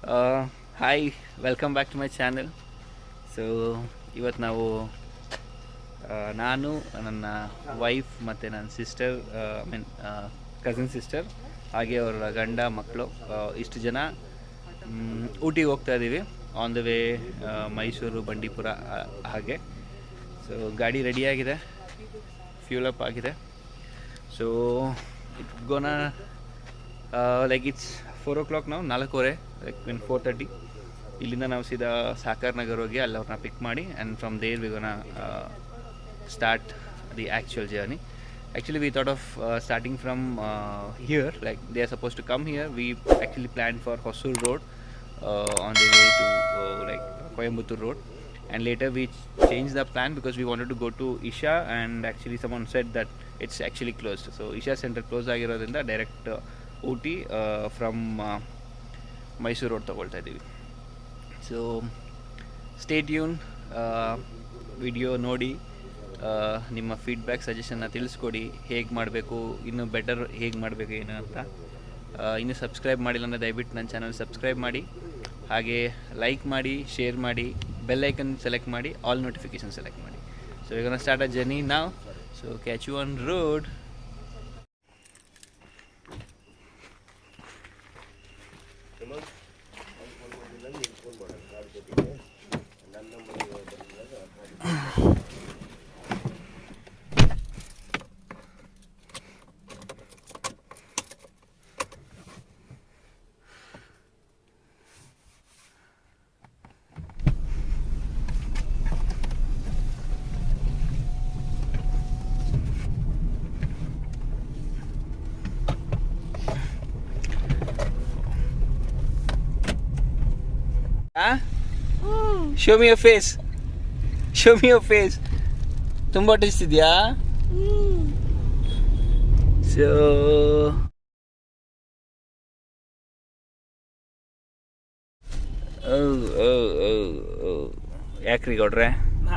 Hi, welcome back to my channel. So ಇವತ್ತು ನಾವು ನಾನು ನನ್ನ ವೈಫ್ ಮತ್ತು ನನ್ನ ಸಿಸ್ಟರ್ ಮೀನ್ ಕಸಿನ್ ಸಿಸ್ಟರ್ ಹಾಗೆ ಅವರ ಗಂಡ ಮಕ್ಕಳು ಇಷ್ಟು ಜನ ಊಟಿಗೆ ಹೋಗ್ತಾ ಇದ್ದೀವಿ. On the way Mysuru Bandipur ಹಾಗೆ. ಸೊ ಗಾಡಿ ರೆಡಿಯಾಗಿದೆ, ಫ್ಯೂಲ್ ಅಪ್ ಆಗಿದೆ. So it ಗೋನ like it's 4 o'clock ನಾವು 4:15 ಲೈಕ್ ಮೀನ್ 4:30 ಇಲ್ಲಿಂದ ನಾವು ಸೀದಾ ಸಾಕರ್ ನಗರ್ ಹೋಗಿ ಅಲ್ಲಿ ಅವ್ರನ್ನ ಪಿಕ್ ಮಾಡಿ and from there we gonna start the actual journey. Actually we thought of starting from here, like they are supposed to come here. We actually planned for Hosur Road on the way to like Coimbatore Road, and later we changed the plan because we wanted to go to Isha, and actually someone said that it's actually closed. So Isha Center close ಆಗಿರೋದ್ರಿಂದ direct Ooty from Mysuru road ತೊಗೊಳ್ತಾ ಇದ್ದೀವಿ. So stay tune, video ನೋಡಿ ನಿಮ್ಮ feedback ಸಜೆಷನ್ನ ತಿಳಿಸ್ಕೊಡಿ. ಹೇಗೆ ಮಾಡಬೇಕು, ಇನ್ನೂ better ಹೇಗೆ ಮಾಡಬೇಕು ಏನು ಅಂತ. ಇನ್ನೂ ಸಬ್ಸ್ಕ್ರೈಬ್ ಮಾಡಿಲ್ಲ ಅಂದರೆ ದಯವಿಟ್ಟು ನನ್ನ ಚಾನಲ್ ಸಬ್ಸ್ಕ್ರೈಬ್ ಮಾಡಿ, ಹಾಗೆ ಲೈಕ್ ಮಾಡಿ, ಶೇರ್ ಮಾಡಿ, ಬೆಲ್ ಐಕನ್ ಸೆಲೆಕ್ಟ್ ಮಾಡಿ, ಆಲ್ ನೋಟಿಫಿಕೇಷನ್ ಸೆಲೆಕ್ಟ್ ಮಾಡಿ. So we gonna start a journey now. So catch you on road. Show me your face, show me your face. ತುಂಬ ಟೇಸ್ಟ್ ಇದೆಯಾ? So ಯಾಕ್ರಿ ಗೌಡ್ರೆ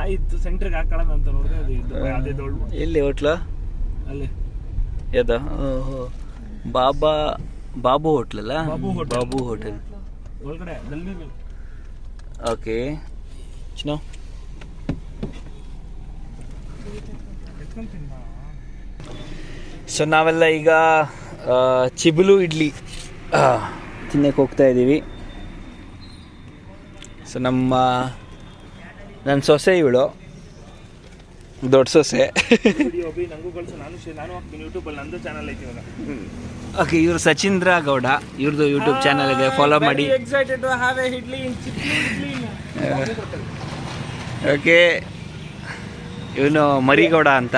ಆಯ್ತು ಸೆಂಟ್ರಿಗೆ ಹಾಕೊಳ್ಳೋಣ ಅಂತ ನೋಡಿದ್ರೆ ಅದೇ ದೊಡ್ಡ ಎಲ್ಲಿ ಹೋಟ್ಲು ಅಲ್ಲಿ ಯಾವ್ದು? ಬಾಬು ಹೋಟ್ಲಲ್ಲ, ಬಾಬು ಹೋಟೆಲ್ ಒಳಗಡೆ ಓಕೆ. ಚಿನ್ನೋ ಸೊ ನಾವೆಲ್ಲ ಈಗ ಚಿಬುಲು ಇಡ್ಲಿ ತಿನ್ನಕ್ಕೆ ಹೋಗ್ತಾ ಇದ್ದೀವಿ. ಸೊ ನನ್ನ ಸೊಸೆ ಇವಳು, ದೊಡ್ಡ ಸೊಸೆ. ಓಕೆ, ಇವರು ಸಚೀಂದ್ರ ಗೌಡ, ಇವ್ರದ್ದು ಯೂಟ್ಯೂಬ್ ಚಾನಲ್ ಇದೆ, ಫಾಲೋ ಮಾಡಿ. ಓಕೆ, ಇವನು ಮರಿಗೌಡ ಅಂತ.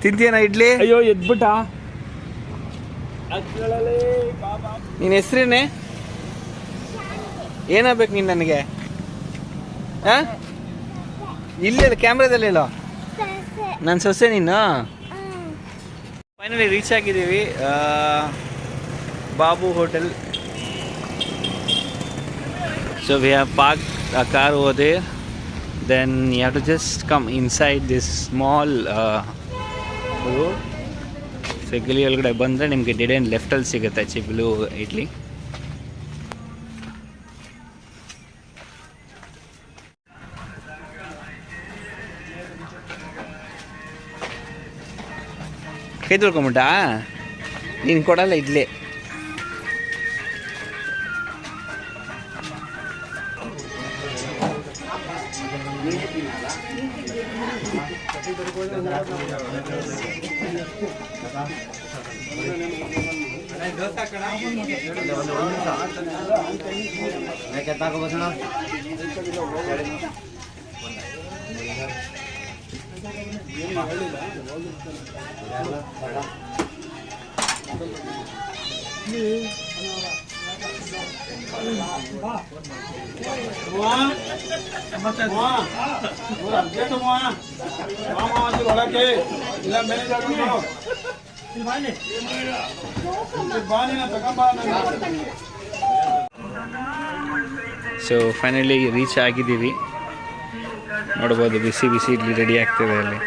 ತಿಂತೀಯನ ಇಡ್ಲಿ? ಅಯ್ಯೋ ಎದ್ಬಿಟ್ಟ. ನಿನ್ನ ಹೆಸ್ರೇನೆ? ಏನಾಗ್ಬೇಕು ನೀನು ನನಗೆ? ಹಾಂ, ಇಲ್ಲ ಕ್ಯಾಮ್ರಾದಲ್ಲಿ ಹೇಳೋ. ನನ್ನ ಸೊಸೆ ನೀನು. ಫೈನಲಿ ರೀಚ್ ಆಗಿದ್ದೀವಿ Babu hotel. So we have park a car over there, then you have to just come inside this small road. So ಗಲಿ ಒಳಗಡೆ ಬಂದರೆ ನಿಮಗೆ ಡೆಡ್ ಆ್ಯಂಡ್ ಲೆಫ್ಟಲ್ಲಿ ಸಿಗುತ್ತೆ ಚಿಬುಲು ಇಡ್ಲಿ. ಕೈ ತೊಳ್ಕೊಂಬಿಟ್ಟ? ನೀನು ಕೊಡಲ್ಲ ಇಡ್ಲಿ. ಸೊ ಫೈನಲಿ ರೀಚ್ ಆಗಿದ್ದೀವಿ. ನೋಡ್ಬೋದು ಬಿಸಿ ಬಿಸಿ ಇಡ್ಲಿ ರೆಡಿ ಆಗ್ತಿದೆ ಅಲ್ಲಿ.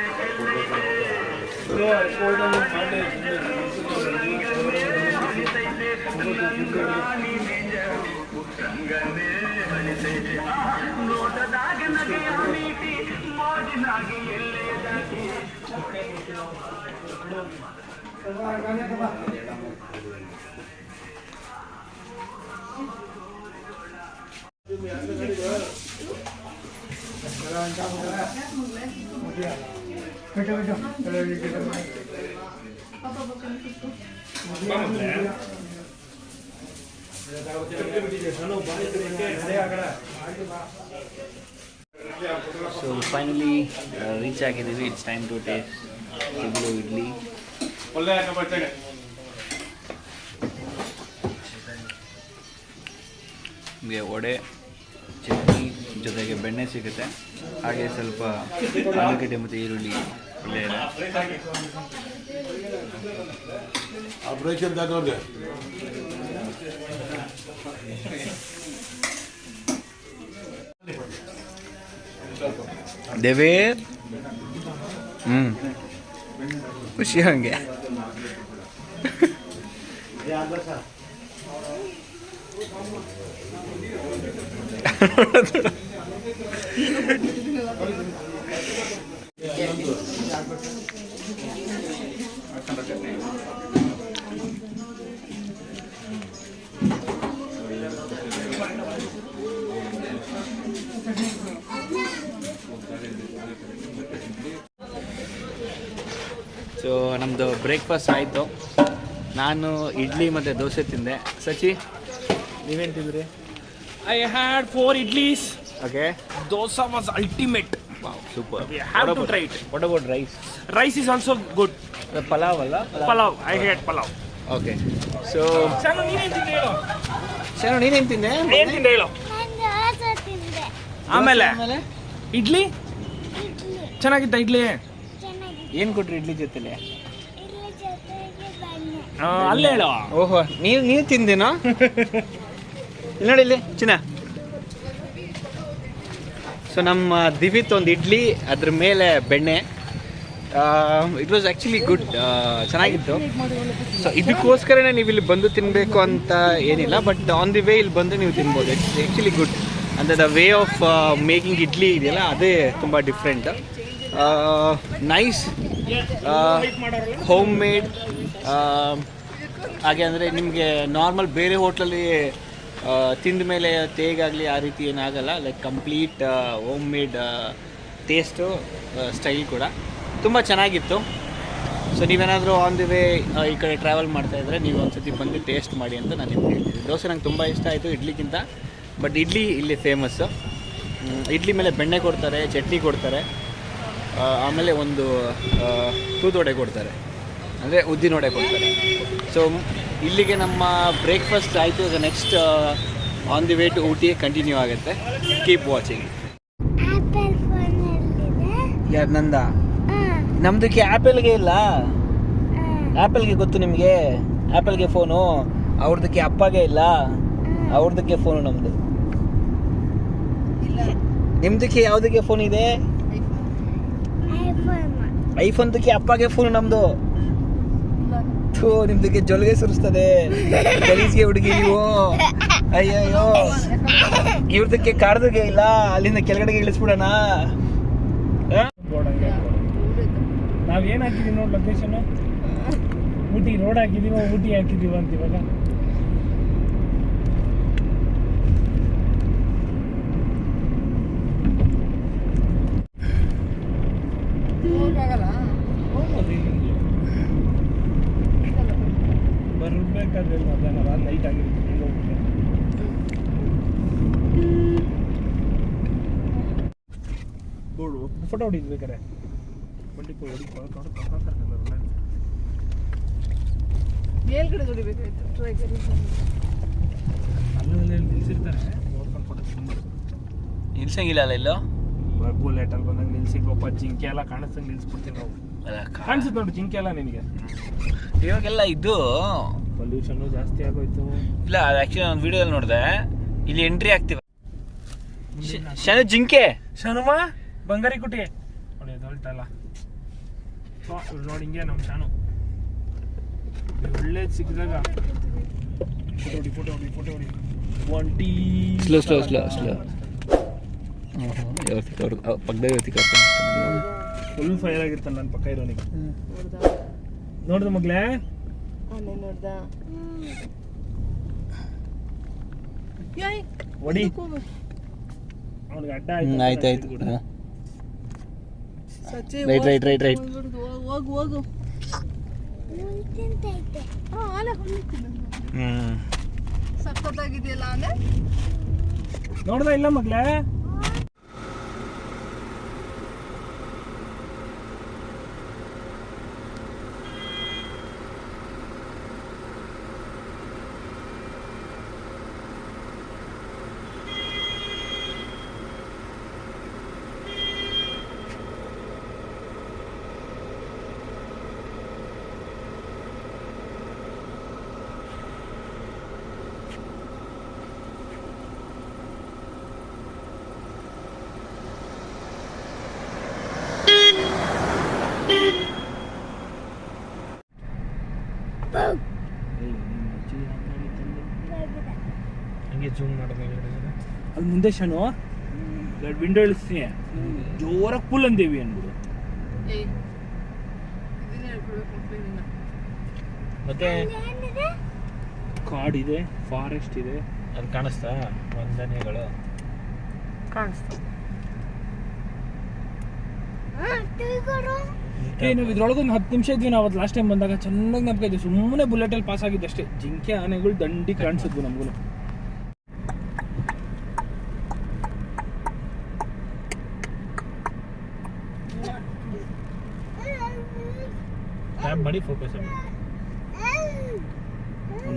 ಸೊ ಫೈನಲಿ ರೀಚ್ ಆಗಿದ್ದೀವಿ. It's time to taste idli. ನಿಮಗೆ ವಡೆ, ಚಟ್ನಿ ಜೊತೆಗೆ ಬೆಣ್ಣೆ ಸಿಗುತ್ತೆ. ಹಾಗೆ ಸ್ವಲ್ಪ ಆಲೂಗಡ್ಡೆ ಮತ್ತು ಈರುಳ್ಳಿ ಒಳ್ಳೆ ಇದೆ. ದೇವೇ ಖುಷಿ ಹಂಗೆ. ಸೊ ನಮ್ಮದು ಬ್ರೇಕ್ಫಾಸ್ಟ್ ಆಯಿತು. ನಾನು ಇಡ್ಲಿ ಮತ್ತು ದೋಸೆ ತಿಂದೆ. ಸಚಿ ನೀವೇನು ತಿಂದ್ರಿ? I had 4 idlis. Okay. Dosa was ultimate. Wow, super. You have to try it. What about rice? Rice is also good. Pulao ಅಲ್ಲ? Palav. I had palav. Okay. So Shanu ನೀನೇನು ತಿಂದೆ ಹೇಳು? ಶಾನು ನೀನೇನು ತಿಂದೆ? ಏನು ತಿಂದೆ ಹೇಳು? ಆಮೇಲೆ ಇಡ್ಲಿ ಚೆನ್ನಾಗಿತ್ತ? ಇಡ್ಲಿ ಏನು ಕೊಟ್ರಿ ಇಡ್ಲಿ ಜೊತೆಲೆ? ಅಲ್ಲೇ ಹೇಳು. ಓಹೋ, ನೀವು ತಿಂದೇನೋ? ಇಲ್ಲಿ ನೋಡಿ, ಇಲ್ಲಿ ಚಿನ್ನ. ಸೊ ನಮ್ಮ ದಿವಿತ್ ಒಂದು ಇಡ್ಲಿ, ಅದ್ರ ಮೇಲೆ ಬೆಣ್ಣೆ. ಇಟ್ ವಾಸ್ ಆ್ಯಕ್ಚುಲಿ ಗುಡ್, ಚೆನ್ನಾಗಿತ್ತು. ಸೊ ಇದಕ್ಕೋಸ್ಕರನೇ ನೀವು ಇಲ್ಲಿ ಬಂದು ತಿನ್ನಬೇಕು ಅಂತ ಏನಿಲ್ಲ, ಬಟ್ ಆನ್ ದಿ ವೇ ಇಲ್ಲಿ ಬಂದು ನೀವು ತಿನ್ಬೋದು. It's actually good. ಅಂದರೆ the way of making idli ಇದೆಯಲ್ಲ, ಅದೇ ತುಂಬ ಡಿಫ್ರೆಂಟ್. Nice, home made. ಹಾಗೆ ಅಂದರೆ ನಿಮಗೆ ನಾರ್ಮಲ್ ಬೇರೆ ಹೋಟ್ಲಲ್ಲಿ ತಿಂದ ಮೇಲೆ ತೇಗಾಗಲಿ ಆ ರೀತಿ ಏನಾಗಲ್ಲ. Like complete home made taste, style ಕೂಡ ತುಂಬ ಚೆನ್ನಾಗಿತ್ತು. ಸೊ ನೀವೇನಾದರೂ ಆನ್ ದಿ ವೇ ಈ ಕಡೆ ಟ್ರಾವೆಲ್ ಮಾಡ್ತಾಯಿದ್ರೆ ನೀವು ಒಂದ್ಸತಿ ಬಂದು ಟೇಸ್ಟ್ ಮಾಡಿ ಅಂತ ನಾನು ನಿಮ್ಗೆ ಹೇಳ್ತೀನಿ. ದೋಸೆ ನಂಗೆ ತುಂಬ ಇಷ್ಟ ಆಯಿತು ಇಡ್ಲಿಗಿಂತ. ಬಟ್ ಇಡ್ಲಿ ಇಲ್ಲಿ ಫೇಮಸ್ಸು. ಇಡ್ಲಿ ಮೇಲೆ ಬೆಣ್ಣೆ ಕೊಡ್ತಾರೆ, ಚಟ್ನಿ ಕೊಡ್ತಾರೆ, ಆಮೇಲೆ ಒಂದು ತೂತೊಡೆ ಕೊಡ್ತಾರೆ, ಅಂದರೆ ಉದ್ದಿನ ವಡೆ ಕೊಡ್ತಾರೆ. ಸೊ ಇಲ್ಲಿಗೆ ನಮ್ಮ ಬ್ರೇಕ್ಫಾಸ್ಟ್ ಆಯಿತು. ಈಗ next on the way to Ooty continue ಆಗುತ್ತೆ. Keep watching. ಯಾರು ನಂದ? ನಮ್ದಕ್ಕೆ ಆ್ಯಪಲ್ಗೆ ಇಲ್ಲ. ಆ್ಯಪಲ್ಗೆ ಗೊತ್ತು ನಿಮಗೆ? ಆ್ಯಪಲ್ಗೆ ಫೋನು, ಅವ್ರದಕ್ಕೆ ಅಪ್ಪಗೆ ಇಲ್ಲ. ಅವ್ರದಕ್ಕೆ ಫೋನು ನಮ್ಮದು. ನಿಮ್ದಕ್ಕೆ ಯಾವುದಕ್ಕೆ ಫೋನ್ ಇದೆ? ಐಫೋನ್ದಕ್ಕೆ ಅಪ್ಪಗೆ ಫೋನ್ ನಮ್ಮದು. ನಿಮ್ದಕ್ಕೆ ಜೊಲ್ಗೆ ಸುರಿಸ್ತದೆ, ಗಲೀಜ್ಗೆ ಹುಡುಗಿ ನೀವು. ಅಯ್ಯಯ್ಯೋ, ಇವ್ರದಕ್ಕೆ ಕಾರ್ದಗೆ ಇಲ್ಲ. ಅಲ್ಲಿಂದ ಕೆಳಗಡೆಗೆ ಇಳಿಸ್ಬಿಡೋಣ. ನಾವೇನು ಹಾಕಿದೀವಿ ನೋಡಿ ಲೊಕೇಶನ್? ಊಟಿ ರೋಡ್ ಹಾಕಿದೀವ, ಊಟಿ ಹಾಕಿದೀವ ಅಂತ ಇವಾಗ. ಬರ್ಬೇಕಾದ್ರೆ ಮಧ್ಯಾಹ್ನ ನೈಟ್ ಆಗಿರುತ್ತೆ. ಫೋಟೋ ಹೊಡಿಬೇಕಾರೆ ಬಂಡಿ ಮೇಲ್ಗಡೆ ಹೊಡಿಬೇಕಾಯ್ತು. ಅಲ್ಲಲ್ಲಿ ನಿಲ್ಸಿರ್ತಾರೆ, ನೋಡ್ಕೊಂಡು ಫೋಟೋ ನಿಲ್ಸಂಗಿಲ್ಲ ಅಲ್ಲ ಇಲ್ಲೋ. ಬುಲೆಟ್ ಅಲ್ಲಿ ಬಂದಾಗ ನಿಲ್ಸಿದ್ವಪ್ಪ. ಜಿಂಕೆ ಎಲ್ಲ ಕಾಣಿಸ್ತಂಗೆ ನಿಲ್ಸ್ಬಿಡ್ತೀವಿ ನಾವು. ಕಾಣಿಸುತ್ತೆ ನೋಡಿ ಜಿಂಕೆ ಎಲ್ಲ ನಿನಗೆ. ಇವಾಗೆಲ್ಲ ಇದು ಪೊಲ್ಯೂಷನ್ ಜಾಸ್ತಿ ಆಗೋಯ್ತು. ಇಲ್ಲ, ಅದು ಆ್ಯಕ್ಚುಲಿ ನಾನು ವಿಡಿಯೋದಲ್ಲಿ ನೋಡಿದೆ. ಇಲ್ಲಿ ಎಂಟ್ರಿ ಆಗ್ತೀವಿ. ಶನು ಜಿಂಕೆ, ಶನುಮ ಬಂಗಾರಿ ಕುಟಿ ನೋಡಿ ದೊಡ್ಡಲ್ಲ ನೋಡಿ. ಹಿಂಗೆ ನಮ್ಮ ಶಾನು ಒಳ್ಳೇದು ಸಿಕ್ಕಿದಾಗ ಫೋಟೋ ಹೊಡಿ 20 ಸ್ಲೋ ಪಕ್ಕದಾಗ ಫುಲ್ ಫೈರ್ ಆಗಿರ್ತಾನೆ ನನ್ನ ಪಕ್ಕ ಇರೋನಿಗೆ ನೋಡ್ದ ಮಗ್ಲೇ ಹೊಡಿ ಅವ್ನಿಗೆ ಅಡ್ಡ ಆಯ್ತಾಯ್ತು ರೈಟ್ ಹೋಗು ಸಖತ್ತಾಗಿದೆಯಲ್ಲ ಆನೆ ನೋಡ್ದ ಇಲ್ಲ ಮಗ್ಲೇ ಹಂಗೆ ಜೂಮ್ ಮಾಡೋದು ಅಲ್ಲಿ ಮುಂದೆ ಶನು ವಿಂಡೋ ಇಳಿಸ್ತೀನಿ ಜೋರಾಗಿ ಫುಲ್ ಅಂದೇವಿ ಅನ್ಬಿಡು ಮತ್ತೆ ಕಾಡಿದೆ ಫಾರೆಸ್ಟ್ ಇದೆ ಅದು ಕಾಣಿಸ್ತಾ ವಂದನೆಗಳು ನಾವು ಇದ್ರೊಳಗೆ ಒಂದು 10 ನಿಮಿಷ ಇದ್ವಿ ನಾವು ಲಾಸ್ಟ್ ಟೈಮ್ ಬಂದಾಗ ಚೆನ್ನಾಗಿ ನಮ್ಗೆ ಇದೆ ಸುಮ್ಮನೆ ಬುಲೆಟಲ್ಲಿ ಪಾಸ್ ಆಗಿದ್ದು ಅಷ್ಟೇ ಜಿಂಕೆ ಆನೆಗಳು ದಂಡಿ ಕಾಣಿಸಿದ್ವು ನಮಗೂ ಟ್ಯಾಪ್ ಮಾಡಿ ಫೋಕಸ್ ಮಾಡಿ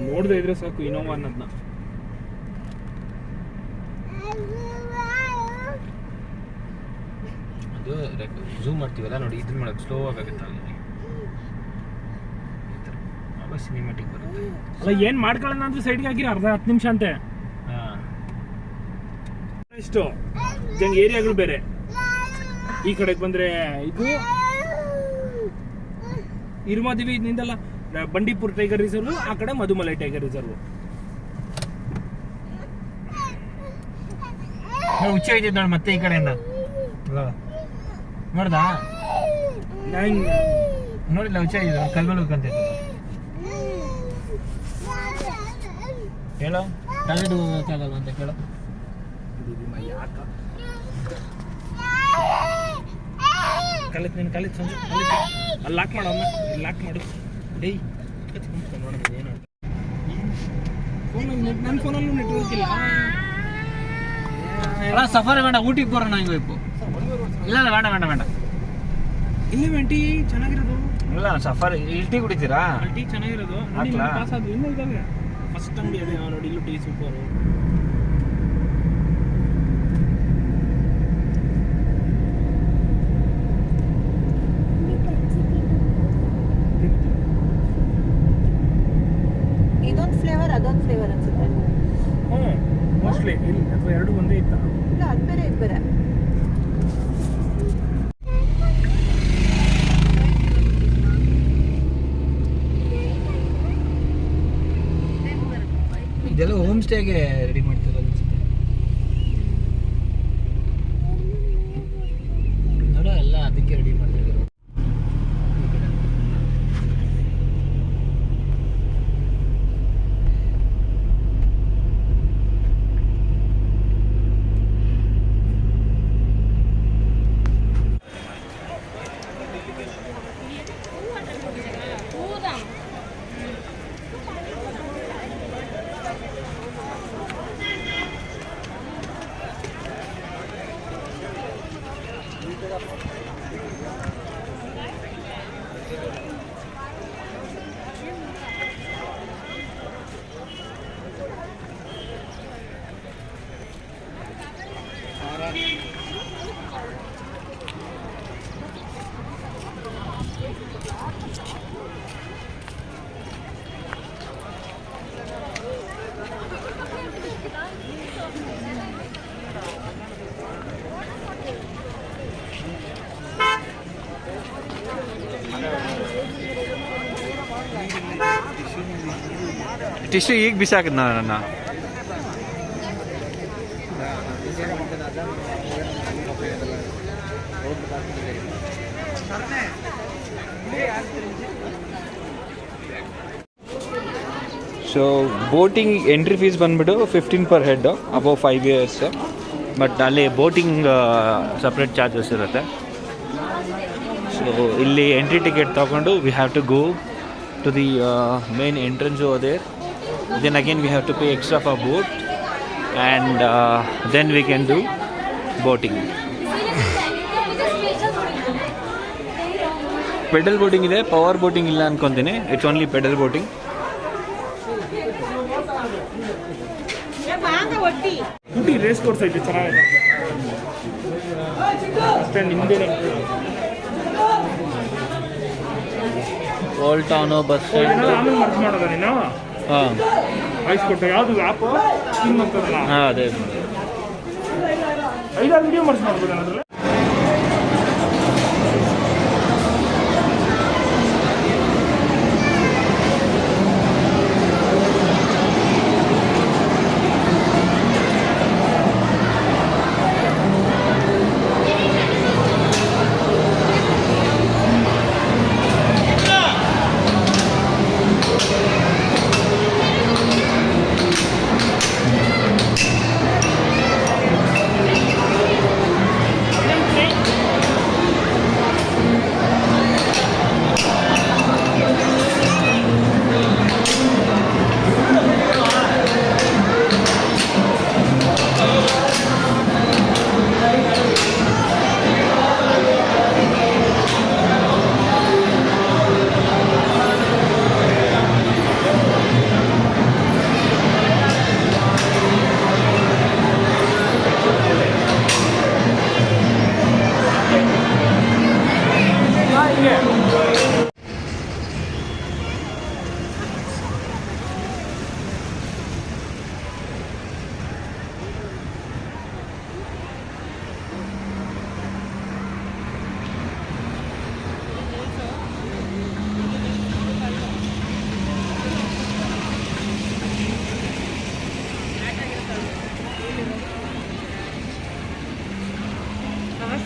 ನೋಡದೆ ಇದ್ರೆ ಸಾಕು ಇನೋವಾ ಅನ್ನೋದನ್ನ ಅದು ಝೂಮ್ ಮಾಡ್ತೀವಲ್ಲ ನೋಡಿ ಇದನ್ನ ಮಾಡೋದು ಸ್ಲೋ ಆಗುತ್ತೆ ಅಲ್ಲಿ ಆವಾಗ ಸಿನಿಮ್ಯಾಟಿಕ್ ಬರುತ್ತೆ ಅಲ್ಲ ಏನು ಮಾಡ್ಕೊಳ್ಳೋಣ ಅಂದ್ರೆ ಸೈಡ್ಗೆ ಹಾಕಿರಿ 10 ನಿಮಿಷ ಅಂತೆ ಇಷ್ಟು ಜಂಗ್ ಏರಿಯಾಗಳು ಬೇರೆ ಈ ಕಡೆಗೆ ಬಂದ್ರೆ ಇದು ಇರುಮಾದೇವಿ ಇದರಿಂದಲ್ಲ ಬಂಡೀಪುರ್ ಟೈಗರ್ ರಿಸರ್ವ್ ಆ ಕಡೆ ಮಧುಮಲೈ ಟೈಗರ್ ರಿಸರ್ವ್ ಹುಚ್ಚ ಐತಿದ್ ನೋಡಿ ಮತ್ತೆ ಈ ಕಡೆಯಿಂದ ನೋಡ್ದಾ ನೋಡಿಲ್ಲ ಹುಚ್ಚ ಐತಿದ್ ಕಲ್ಮೇಲೆ ಹೋಗ್ಕಂತ ಹೇಳೋ ಟಾಯ್ಲೆಟ್ ಹೋಗೋಕ್ಕಾಗಲ್ಲ ಅಂತ ಕೇಳೋ ಕಲಿತ್ ನೀನು ಕಲಿತ್ ಸಂಜೆ ಅಲ್ಲಿ ಲಾಕ್ ಮಾಡು ಅಮ್ಮ ಲಾಕ್ ಮಾಡು ಡೇಯ್ ನೋಡೋದು ಏನು ನನ್ನ ಫೋನಲ್ಲೂ ನೆಟ್ವರ್ಕ್ ಇಲ್ಲ ಸಫಾರಿ ಬೇಡ ಊಟಿಗೆ ಬರೋಣ ಹಿಂಗೆ ಇಲ್ಲ ಬೇಡ ಇಲ್ಲ ವೆಂಟಿ ಚೆನ್ನಾಗಿರೋದು ಇಲ್ಲ ಸಫಾರಿ ಇಲ್ಲಿ ಟೀ ಕುಡಿತೀರಾ ಟೀ ಚೆನ್ನಾಗಿರೋದು ಹಾಕ್ಲಾ? ಪಾಸ್ ಆದ್ವು ಇನ್ನೂ ಇದಾವೆ ಫಸ್ಟ್ ಅಂಗಡಿ ಅದೇ ನೋಡಿ ಇಲ್ಲೂ ಟೀ ಸೂಪರು ಇದೊಂದು ಫ್ಲೇವರ್ ಅದೊಂದು ಫ್ಲೇವರ್ ಅನ್ಸುತ್ತೆ ಹ್ಞೂ ಮೋಸ್ಟ್ಲಿ ಇಲ್ಲಿ ಅಥವಾ ಎರಡು ಒಂದೇ ಇತ್ತ ಇಲ್ಲ ಅದು ಬೇರೆ ಇದು ಬೇರೆ ಇದೆಲ್ಲ ಹೋಮ್ ಸ್ಟೇಗೆ ರೆಡಿ ಮಾಡ್ತಿರೋದು ಅನ್ಸುತ್ತೆ ನೋಡೋ ಎಲ್ಲ ಅದಕ್ಕೆ ರೆಡಿ ಮಾಡ್ತಿದ್ರು ಟಿಶ್ಯೂ ಈಗ ಬಿಸಾಕಿದ್ ನನ್ನ. ಸೊ ಬೋಟಿಂಗ್ ಎಂಟ್ರಿ ಫೀಸ್ ಬಂದುಬಿಟ್ಟು 15 per head above 5 years. But ಅಲ್ಲಿ ಬೋಟಿಂಗ್ ಸಪ್ರೇಟ್ ಚಾರ್ಜಸ್ ಇರುತ್ತೆ. ಸೊ ಇಲ್ಲಿ ಎಂಟ್ರಿ ಟಿಕೆಟ್ ತೊಗೊಂಡು we have to go to the main entrance over there. Then again we have to pay extra for boat and then we can do boating. Pedal boating ಇದೆ, power boating ಇಲ್ಲ ಅನ್ಕೊತೀನಿ. It's only pedal boating. Race course ಐತೆ ಚೆನ್ನಾಗಿದೆ ಅಷ್ಟೇ. ನಿಮ್ಮದೇ old town bus stand. ಆಮೇಲೆ merge ಮಾಡೋದ ನೀನು? ಹಾಂ, ವಾಯ್ಸ್ ಕೊಟ್ಟು ಯಾವುದು ಆ್ಯಪ್ ಸ್ಕಿಮ್ ಅಂತದಲ್ಲ? ಹಾಂ ಅದೇ 5-6 ವಿಡಿಯೋ ಮರ್ಜ್ ಮಾಡ್ಬೋದು ಅದರಲ್ಲಿ.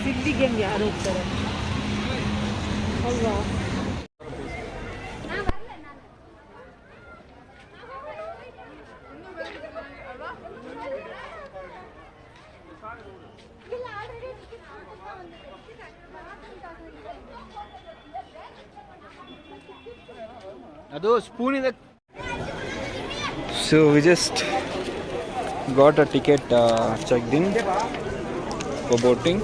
ಸಿಡ್ಡಿ ಗೇಮ್ ಯಾರು ಹೋಗ್ತಾರೆ ಅಲ್ವಾ? ಅದು ಸ್ಪೂನ್ ಇದೆ. So we just got a ticket checked in for boating.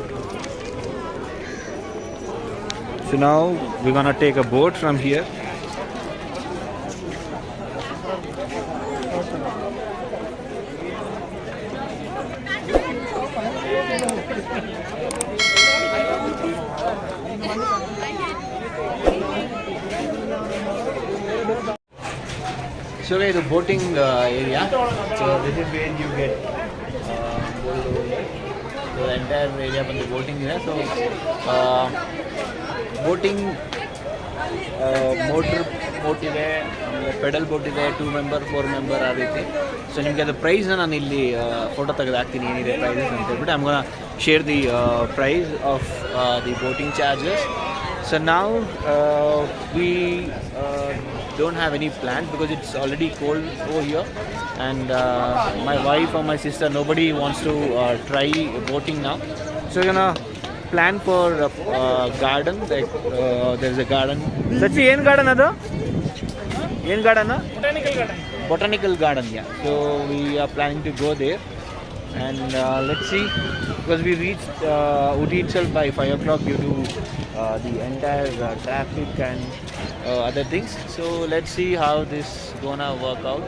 So now we're gonna take a boat from here. So guys, the boating area. So this is where you get boat over here. So the entire area from the boating area. So boating motor boat ಇದೆ, ಆಮೇಲೆ pedal boat ಇದೆ, 2 member 4 member ಆ ರೀತಿ. So ನಿಮಗೆ ಅದು ಪ್ರೈಸ್ನ ನಾನು ಇಲ್ಲಿ photo ತೆಗೆದು ಹಾಕ್ತೀನಿ ಏನಿದೆ ಪ್ರೈಸಸ್ ಅಂತ ಹೇಳ್ಬಿಟ್ಟು. I am gonna share the price of the boating charges. So now we don't have any plans because it's already cold over here, and my wife or my sister, nobody wants to try boating now. So we're gonna plan for garden. Like there's a garden. Sachi, ಏನು garden ಅದು? ಏನು garden? Botanical garden, yeah. So we are planning to go there, and let's see, because we reached Uti itself by 5 o'clock due to the entire traffic and other things. So let's see how this gonna work out.